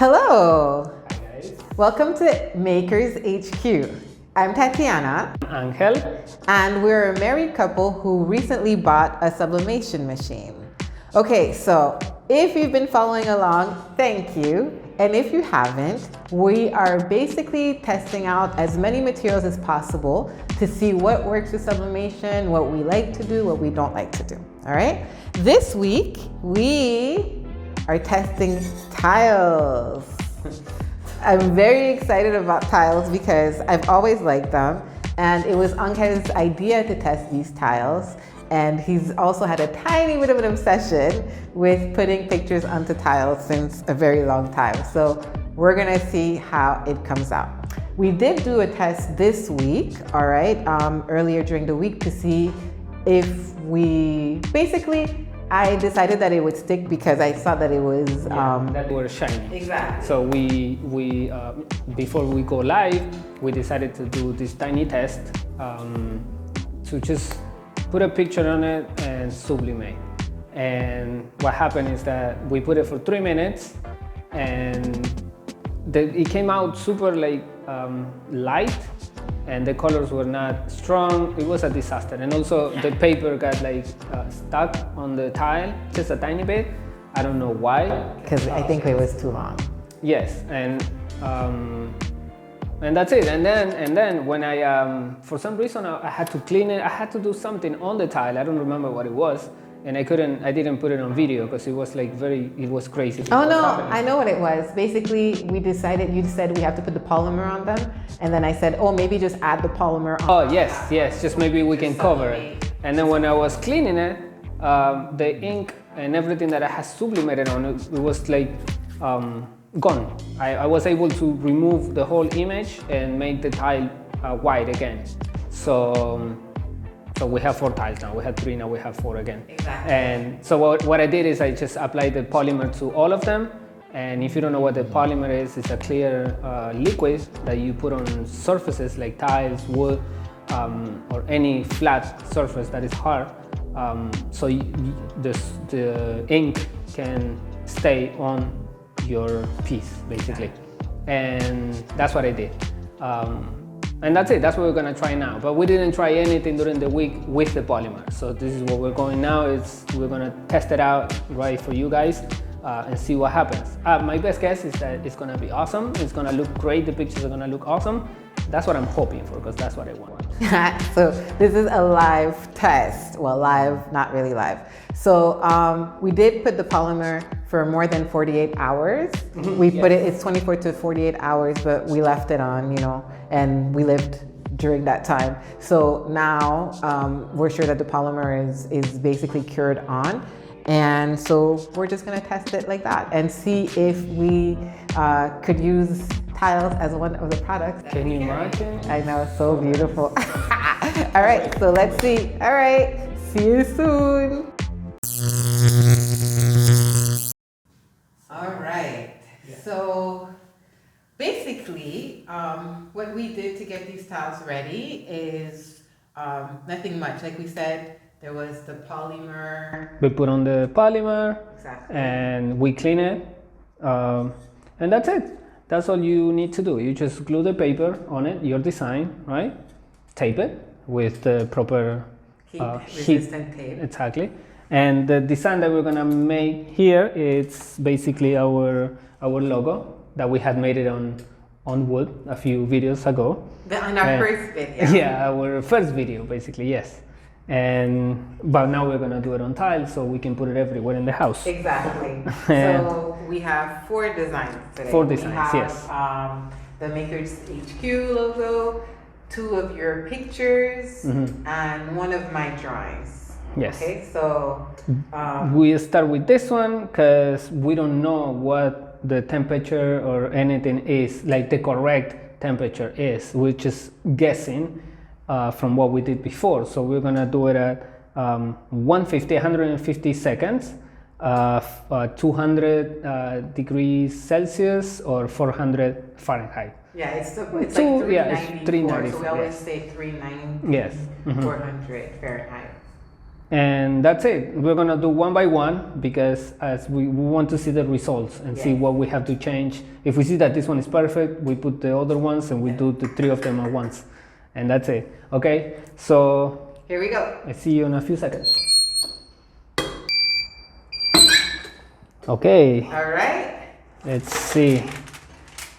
Hello! Hi guys. Welcome to Makers HQ. I'm Tatiana, I'm Angel. and we're a married couple who recently bought a sublimation machine. Okay, so if you've been following along, thank you. And if you haven't, we are basically testing out as many materials as possible to see what works with sublimation, what we like to do, what we don't like to do. All right? This week, we are testing tiles. I'm very excited about tiles because I've always liked them, and it was Angel's idea to test these tiles, and he's also had a tiny bit of an obsession with putting pictures onto tiles since a very long time. So we're gonna see how it comes out. We did do a test this week, all right, earlier during the week to see if I decided that it would stick because I saw that it was that were shiny. Exactly. So we before we go live, we decided to do this tiny test to just put a picture on it and sublimate. And what happened is that we put it for 3 minutes, and it came out super light, and the colors were not strong. It was a disaster, and also the paper got stuck on the tile just a tiny bit. I don't know why. Because I think it was too long. Yes, and that's it. And then when I for some reason I had to clean it. I had to do something on the tile. I don't remember what it was, and I didn't put it on video because it was it was crazy. Oh no, I know what it was. Basically, you said we have to put the polymer on them, and then I said, oh, maybe just add the polymer on. Oh yes, just maybe we can cover it. And then when I was cleaning it, the ink and everything that I had sublimated on it was gone. I was able to remove the whole image and make the tile white again. So we have 4 tiles now. We had 3, now we have 4 again. Exactly. And so what I did is I just applied the polymer to all of them. And if you don't know what the polymer is, it's a clear liquid that you put on surfaces like tiles, wood, or any flat surface that is hard. So the ink can stay on your piece, basically. And that's what I did. And that's it, that's what we're gonna try now. But we didn't try anything during the week with the polymer. So this is what we're going now, we're gonna test it out right for you guys and see what happens. My best guess is that it's gonna be awesome. It's gonna look great, the pictures are gonna look awesome. That's what I'm hoping for, because that's what I want. So this is a live test. Well, live, not really live. So we did put the polymer for more than 48 hours. We put it's 24 to 48 hours, but we left it on, and we lived during that time. So now we're sure that the polymer is basically cured on. And so we're just gonna test it like that and see if we could use tiles as one of the products. Can you imagine? I know, so beautiful. All right, so let's see. All right, see you soon. All right, so basically what we did to get these tiles ready is nothing much. Like we said, there was the polymer. We put on the polymer, Exactly. and we clean it, and that's it. That's all you need to do. You just glue the paper on it, your design, right? Tape it with the proper heat-resistant tape. Exactly. And the design that we're gonna make here, it's basically our logo that we had made it on wood a few videos ago. On our first video. Yeah, our first video, basically, yes. But now we're gonna do it on tile, so we can put it everywhere in the house. Exactly. So we have 4 designs today. 4 designs, we have, yes. The Makers HQ logo, 2 of your pictures, and 1 of my drawings. Yes. Okay, so we start with this one because we don't know what the temperature or anything is, like the correct temperature is. We're just guessing from what we did before. So we're gonna do it at 150 seconds, 200 degrees Celsius or 400 Fahrenheit. Yeah, it's like 394. Yeah, it's 394. So we always say 390. Yes. 400 Fahrenheit. And that's it. We're gonna do one by one because as we want to see the results and see what we have to change. If we see that this one is perfect, we put the other ones and we do the 3 of them at once. And that's it. Okay, so here we go. I see you in a few seconds. Okay. All right. Let's see.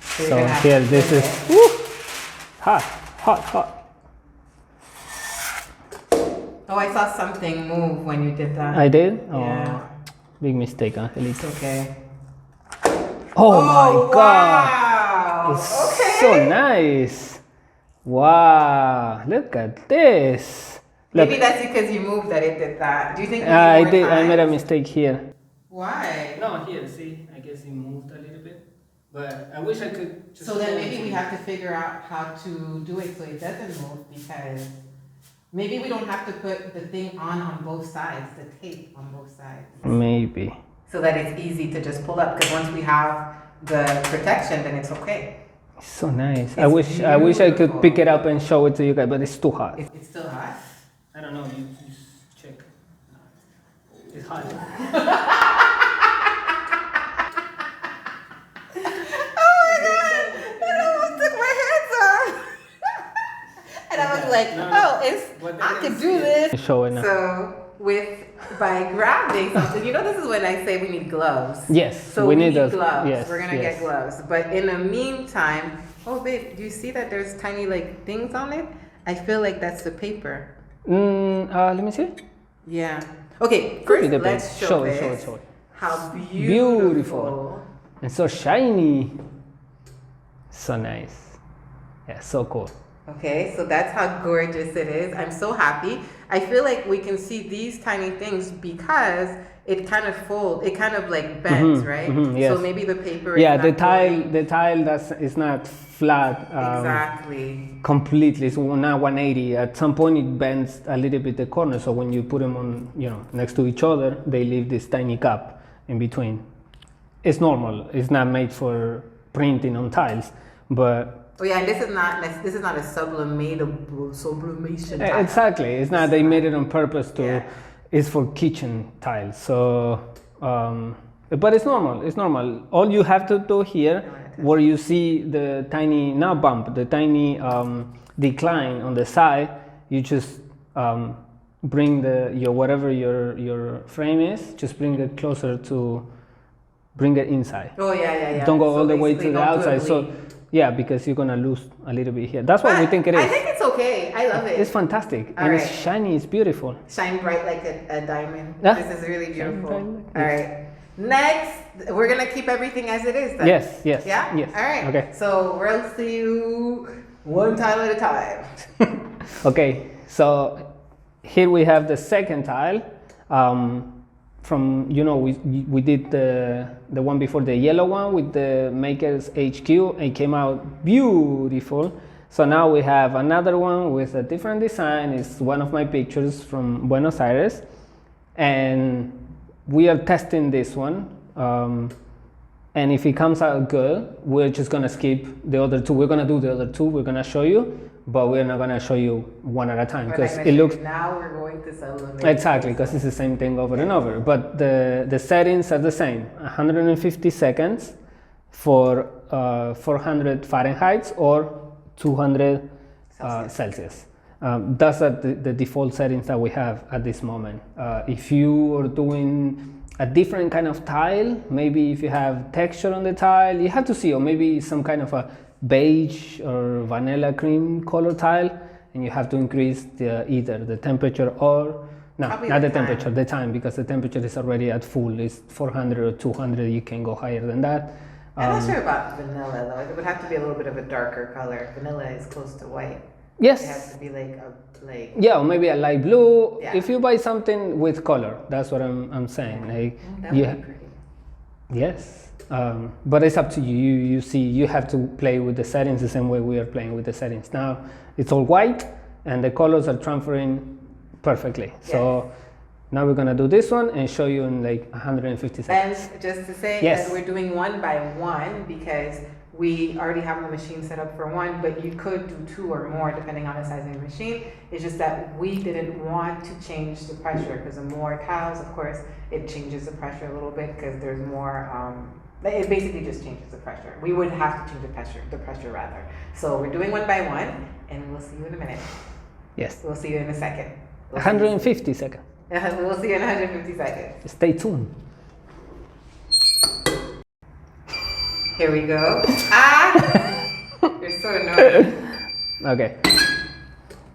So here, this is hot, hot, hot. Oh, I saw something move when you did that. I did? Yeah. Oh, big mistake, Angelito. It's okay. Oh my God. Wow. It's so nice. Wow. Look at this. Look. Maybe that's because you moved that it did that. Do you think I did. I made a mistake here. Why? No, here, see, I guess it moved a little bit. But I wish I could just. So then maybe we have to figure out how to do it so it doesn't move, because maybe we don't have to put the thing on both sides, the tape on both sides. Maybe. So that it's easy to just pull up, because once we have the protection, then it's okay. It's so nice. I wish I could pick it up and show it to you guys, but it's too hot. It's still hot? I don't know, you check. It's hot. And I was like, I can do this. Show it now. So by grabbing something, this is when I say we need gloves. Yes, So we need those gloves. Yes, We're gonna get gloves. But in the meantime, oh babe, do you see that there's tiny things on it? I feel like that's the paper. Let me see. Yeah. Okay, first let's show it. How beautiful. And so shiny. So nice. Yeah, so cool. Okay, so that's how gorgeous it is. I'm so happy. I feel like we can see these tiny things because it kind of folds, it kind of bends, right? Yes. So maybe the paper is the not tile is not flat. Exactly. Completely, it's not 180. At some point it bends a little bit the corner, so when you put them on, next to each other, they leave this tiny gap in between. It's normal. It's not made for printing on tiles, but oh yeah, and this is not a sublimation tile. Exactly. It's not. They made it on purpose to. Yeah. It's for kitchen tiles. So, but it's normal. It's normal. All you have to do here, where you see the tiny the tiny decline on the side, you just bring whatever your frame is. Just bring it closer to. Bring it inside. Oh yeah. Don't go all the way to the outside. So. Yeah, because you're gonna lose a little bit here. That's what we think it is. I think it's okay. I love it. It's fantastic. And it's shiny, it's beautiful. Shine bright like a diamond. Yeah. This is really beautiful. All right. Next, we're gonna keep everything as it is then. Yes. Yeah? Yes. All right. Okay. So we'll see you one tile at a time. Okay, so here we have the second tile. From we did the one before, the yellow one with the Maker's HQ. It came out beautiful. So now we have another one with a different design. It's one of my pictures from Buenos Aires, and we are testing this one. And if it comes out good, we're just gonna skip the other two. We're gonna do the other two. We're gonna show you, but we're not gonna show you one at a time because it looks. Now we're going to sublimate. Exactly, because it's the same thing over and over. But the settings are the same: 150 seconds for 400 Fahrenheit or 200 Celsius. That's the default settings that we have at this moment. If you are doing a different kind of tile, maybe if you have texture on the tile, you have to see, or maybe some kind of a beige or vanilla cream color tile, and you have to increase either the temperature or not the temperature, the time, because the temperature is already at full. It's 400 or 200. You can go higher than that. I'm not sure about vanilla though. It would have to be a little bit of a darker color. Vanilla is close to white. Yes. It has to be yeah, or maybe a light blue. Yeah. If you buy something with color, that's what I'm saying. That would be pretty. Yes. But it's up to you. You see, you have to play with the settings the same way we are playing with the settings. Now it's all white and the colors are transferring perfectly. Yes. So now we're gonna do this one and show you in 150 seconds. And just to say that we're doing one by one because we already have the machine set up for one, but you could do two or more depending on the size of your machine. It's just that we didn't want to change the pressure because the more tiles, of course, it changes the pressure a little bit because there's more, it basically just changes the pressure. We would have to change the pressure rather. So we're doing one by one and we'll see you in a minute. Yes. We'll see you in a second. 150 seconds. We'll see you in 150 seconds. Stay tuned. Here we go. Ah! You're so annoying.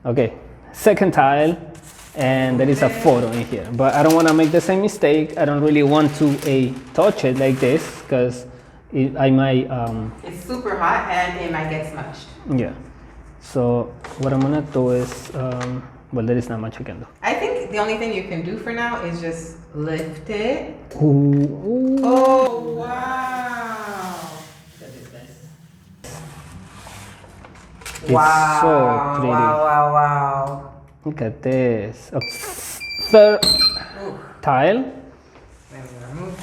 Okay. Second tile, and there is a photo in here. But I don't want to make the same mistake. I don't really want to touch it like this because I might. It's super hot and it might get smudged. Yeah. So what I'm gonna do is, well, there is not much I can do. I think the only thing you can do for now is just lift it. Ooh. Oh wow! It's so pretty. Wow. Look at this. Third tile.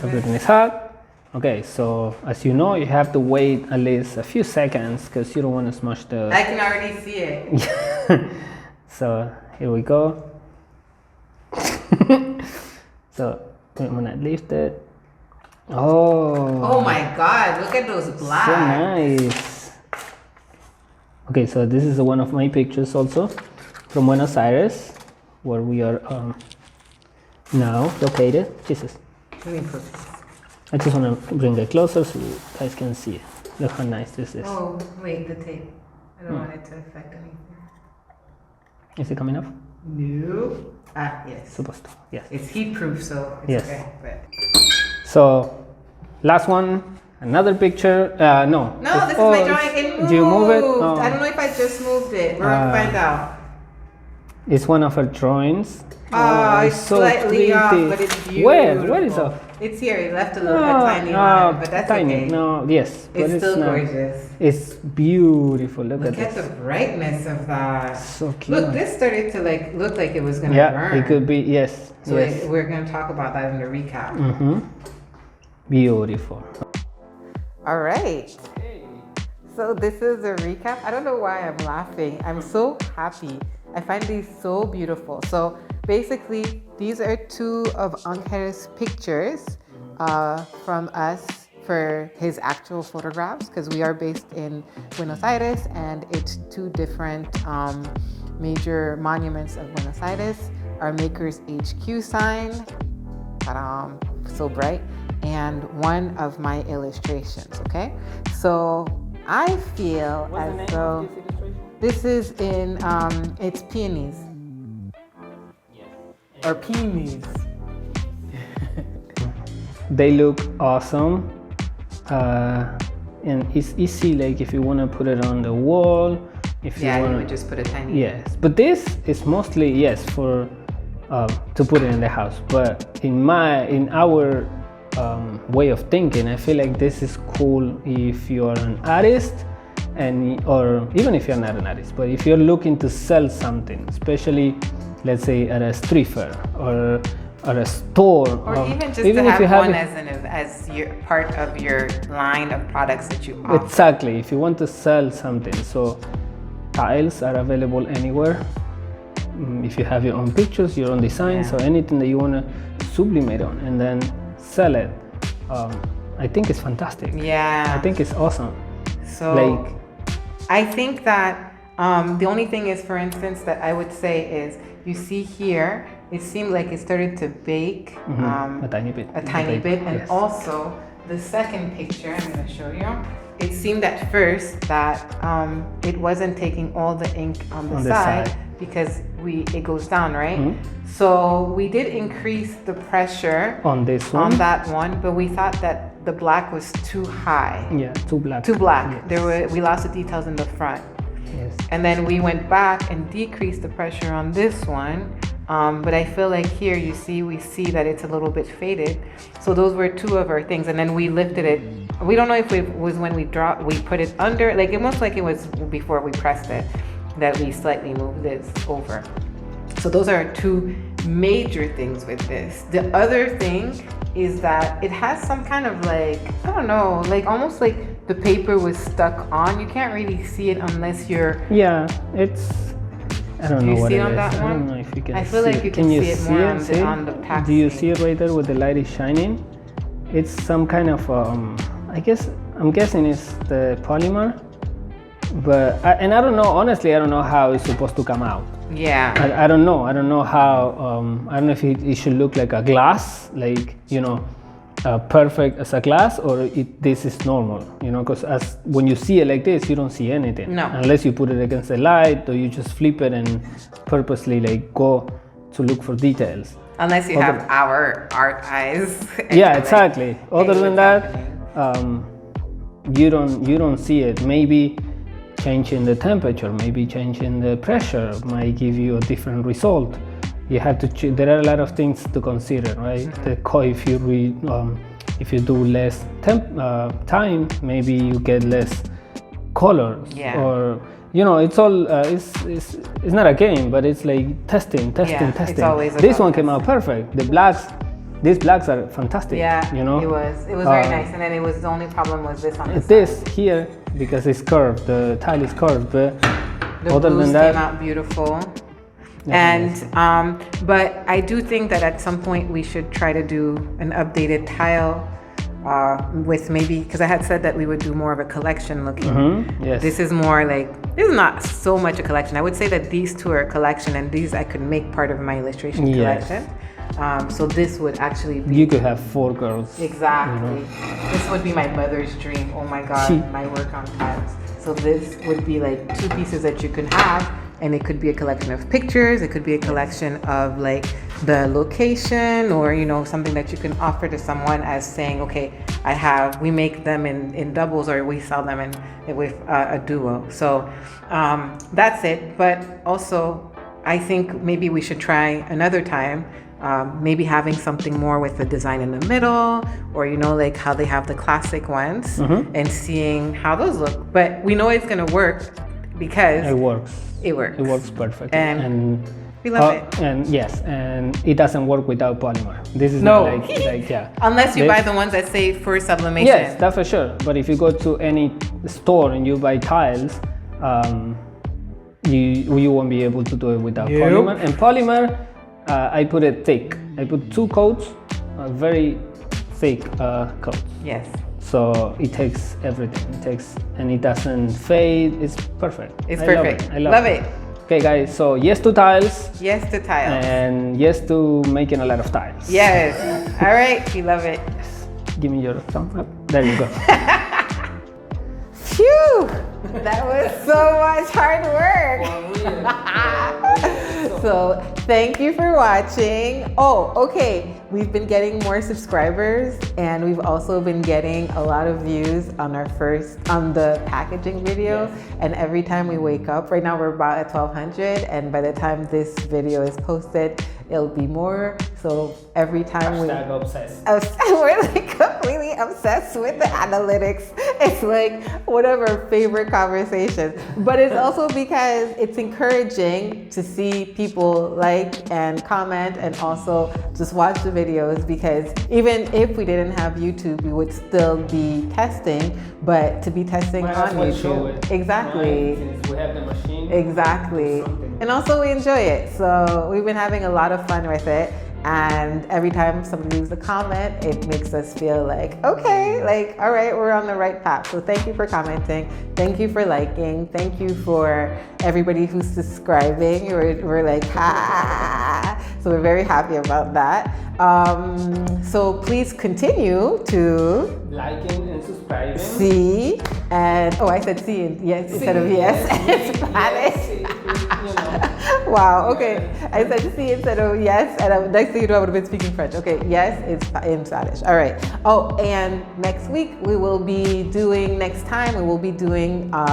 Everything is hot. Okay, so as you know, you have to wait at least a few seconds because you don't want to smush the. I can already see it. So here we go. So I'm gonna lift it. Oh my God! Look at those blacks. So nice. Okay, so this is one of my pictures also from Buenos Aires, where we are now located. Jesus. Let me put this. I just want to bring it closer so you guys can see it. Look how nice this is. Oh, wait, the tape. I don't want it to affect anything. Is it coming up? No. Ah, yes. Supposed to, yes. It's heat proof, so it's Yes. okay. But... So, last one, another picture. No. No, this is my drawing. It moved. Do you move it? Oh. I don't know if I just moved it. We're gonna find out. It's one of her drawings. It's so slightly off, pretty. but it's beautiful. Where is off? It's here. It left a little tiny line, but that's tiny. okay. No, yes, but It's still not. gorgeous. It's beautiful. Look Look at at this. the brightness of that. So cute. Look, this started to look like it was gonna burn. It could be. Yes. So yes. we're gonna talk about that in the recap. Beautiful. All right. So this is a recap. I don't know why I'm laughing. I'm so happy. I find these so beautiful. So basically, these are two of Angel's pictures from us for his actual photographs because we are based in Buenos Aires and it's two different major monuments of Buenos Aires. Our maker's HQ sign, so bright, and one of my illustrations, okay? So I feel as though this is in, it's peonies. Or peonies. They look awesome. And it's easy, like if you want to put it on the wall. If you Yeah, want you would just put a tiny. Yes, but this is mostly, yes, for to put it in the house. But in our way of thinking, I feel like this is cool if you're an artist or even if you're not an artist, but if you're looking to sell something, especially let's say at a street fair or at a store, Or even just even to if you have have one as your part of your line of products that you offer. exactly, if you want to sell something. So tiles are available anywhere. If you have your own pictures, your own designs, or anything that you want to sublimate on and then sell it, I think it's fantastic. Yeah. I think it's awesome. So Like, I think that the only thing is, for instance, that I would say is you see here, it seemed like it started to bake a tiny bit. and Yes. also the second picture I'm going to show you. It seemed at first that it wasn't taking all the ink on the side because it goes down, right? So we did increase the pressure on this one. on that one, but we thought that the black was too high. Yeah, too black. Too black. Yes. We lost the details in the front. Yes. And then we went back and decreased the pressure on this one. But I feel like here we see that it's a little bit faded. So those were two of our things. And then we lifted it. We don't know if it was when we put it under, like it looks like it was before we pressed it, that we slightly moved this over. So those are two major things with this. The other thing is that it has some kind of like, I don't know, like almost like the paper was stuck on. You can't really see it unless you're... Yeah, it's... I don't know what it is. Do you see on that one? I don't know if you can see it. I feel like you can see it more on the packaging. Do you see it right there where the light is shining? It's some kind of, I'm guessing it's the polymer. But, I don't know, honestly, I don't know how it's supposed to come out. Yeah. I don't know. I don't know how, I don't know if it should look like a glass, like, perfect as a glass, or this is normal, because when you see it like this, you don't see anything. No. Unless you put it against the light, or you just flip it and purposely like go to look for details. Unless you have our art eyes. Yeah, exactly. Other than that, you don't see it. Maybe changing the temperature, maybe changing the pressure might give you a different result. You have to. There are a lot of things to consider, right? If you do less time, maybe you get less colors. Yeah. Or it's all. It's not a game, but it's like testing. It's always this one came out perfect. These blacks are fantastic. Yeah. It was very nice, and then the only problem was this on this. This here, because it's curved. The tile is curved, but the other blues than that, came out beautiful. Yes. And but I do think that at some point we should try to do an updated tile with maybe, because I had said that we would do more of a collection looking. Yes. This is more like, this is not so much a collection. I would say that these two are a collection, and these I could make part of my illustration collection. So this would actually be... You could have 4 girls. Exactly. This would be my mother's dream. Oh my God, my work on tiles. So this would be like 2 pieces that you could have, and it could be a collection of pictures. It could be a collection of like the location, or something that you can offer to someone as saying, okay, we make them in doubles, or we sell them with a duo. So that's it. But also, I think maybe we should try another time, maybe having something more with the design in the middle, or like how they have the classic ones, and seeing how those look. But we know it's gonna work because it works. It works. It works perfectly. And we love it. And yes, and it doesn't work without polymer. This is no. not like yeah. Unless you buy the ones that say for sublimation. Yes, that's for sure. But if you go to any store and you buy tiles, you won't be able to do it without polymer. And polymer, I put it thick. I put 2 coats, very thick coats. Yes. So it takes everything. And it doesn't fade. It's perfect. It's perfect. I love it. Okay, guys. So yes to tiles. Yes to tiles. And yes to making a lot of tiles. Yes. All right. We love it. Yes. Give me your thumb up. There you go. Phew! That was so much hard work. So thank you for watching. Oh, okay. We've been getting more subscribers, and we've also been getting a lot of views on the packaging video. Yes. And every time we wake up, right now we're about at 1,200, and by the time this video is posted, it'll be more. So every time obsessed. We're like completely obsessed with the analytics. It's like one of our favorite conversations. But it's also because it's encouraging to see people like and comment, and also just watch the videos, because even if we didn't have YouTube, we would still be testing, but to be testing on YouTube. Exactly. Since we have the machine. Exactly. And also we enjoy it. So we've been having a lot of fun with it. And every time somebody leaves a comment, it makes us feel like, okay, like, all right, we're on the right path. So thank you for commenting. Thank you for liking. Thank you for everybody who's subscribing. We're like, ha. So we're very happy about that. So please continue to liking and subscribing. See, and I said see yes instead of yes in Spanish. Wow, okay. I said see instead of yes, and next thing you know, I would have been speaking French. Okay, yes, it's in Spanish. All right. Oh, and next week I will be doing a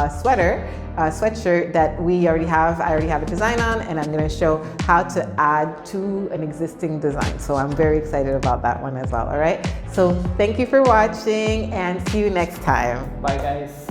sweatshirt that I already have a design on, and I'm going to show how to add to an existing design. So I'm very excited about that one as well. All right. So thank you for watching, and see you next time. Bye, guys.